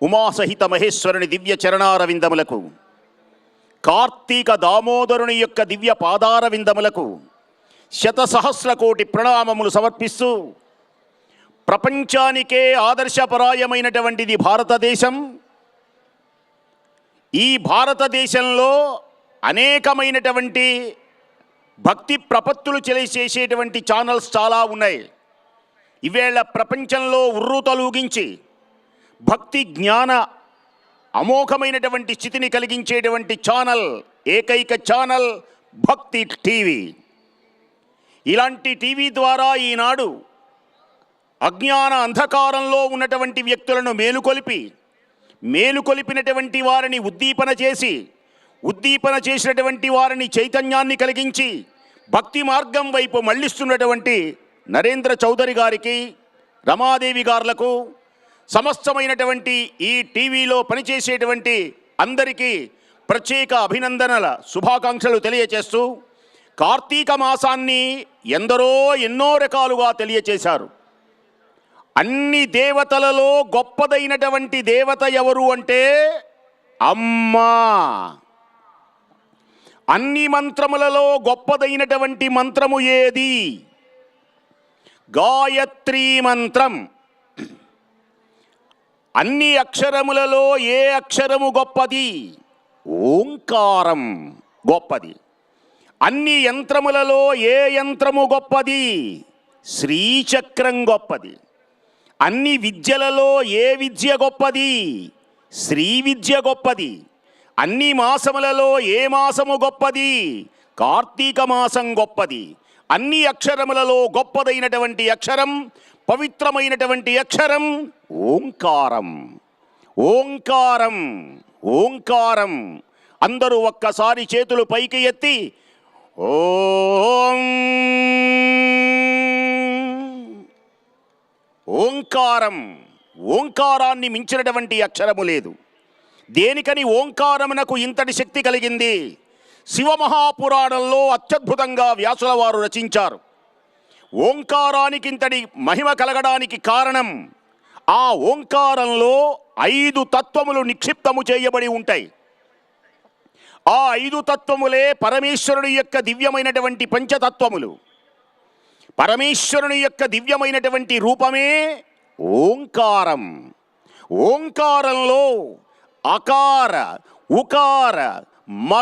ఉమాసహిత మహేశ్వరుని దివ్య చరణారవిందములకు, కార్తీక దామోదరుని యొక్క దివ్య పాదారవిందములకు శతసహస్ర కోటి ప్రణామములు సమర్పిస్తూ, ప్రపంచానికే ఆదర్శపరాయమైనటువంటిది భారతదేశం. ఈ భారతదేశంలో అనేకమైనటువంటి భక్తి ప్రపత్తులు చేసేటువంటి ఛానల్స్ చాలా ఉన్నాయి. ఈవేళ ప్రపంచంలో ఉర్రూతలూగించి భక్తి జ్ఞాన అమోఘమైనటువంటి స్థితిని కలిగించేటువంటి ఛానల్, ఏకైక ఛానల్ భక్తి టీవీ. ఇలాంటి టీవీ ద్వారా ఈనాడు అజ్ఞాన అంధకారంలో ఉన్నటువంటి వ్యక్తులను మేలుకొలిపినటువంటి వారిని ఉద్దీపన చేసినటువంటి వారిని చైతన్యాన్ని కలిగించి భక్తి మార్గం వైపు మళ్లిస్తున్నటువంటి నరేంద్ర చౌదరి గారికి, రమాదేవి గారులకు, సమస్తమైనటువంటి ఈ టీవీలో పనిచేసేటువంటి అందరికీ ప్రత్యేక అభినందనల శుభాకాంక్షలు తెలియచేస్తూ, కార్తీక మాసాన్ని ఎందరో ఎన్నో రకాలుగా తెలియచేశారు. అన్ని దేవతలలో గొప్పదైనటువంటి దేవత ఎవరు అంటే అమ్మా. అన్ని మంత్రములలో గొప్పదైనటువంటి మంత్రము ఏది? గాయత్రీ మంత్రం. అన్ని అక్షరములలో ఏ అక్షరము గొప్పది? ఓంకారం గొప్పది. అన్ని యంత్రములలో ఏ యంత్రము గొప్పది? శ్రీచక్రం గొప్పది. అన్ని విద్యలలో ఏ విద్య గొప్పది? శ్రీ విద్య గొప్పది. అన్ని మాసములలో ఏ మాసము గొప్పది? కార్తీక మాసం గొప్పది. అన్ని అక్షరములలో గొప్పదైనటువంటి అక్షరం, పవిత్రమైనటువంటి అక్షరం ఓంకారం. ఓంకారం, ఓంకారం. అందరూ ఒక్కసారి చేతులు పైకి ఎత్తి ఓం. ఓంకారం. ఓంకారాన్ని మించినటువంటి అక్షరము లేదు. దేనికని ఓంకారమునకు ఇంతటి శక్తి కలిగింది? శివమహాపురాణంలో అత్యద్భుతంగా వ్యాసుల వారు రచించారు. ఓంకారానికి ఇంతటి మహిమ కలగడానికి కారణం, ఆ ఓంకారంలో 5 తత్వములు నిక్షిప్తము చేయబడి ఉంటాయి. ఆ 5 తత్వములే పరమేశ్వరుని యొక్క దివ్యమైనటువంటి పంచతత్వములు. పరమేశ్వరుని యొక్క దివ్యమైనటువంటి రూపమే ఓంకారం. ఓంకారంలో అకార, ఉకార, మకార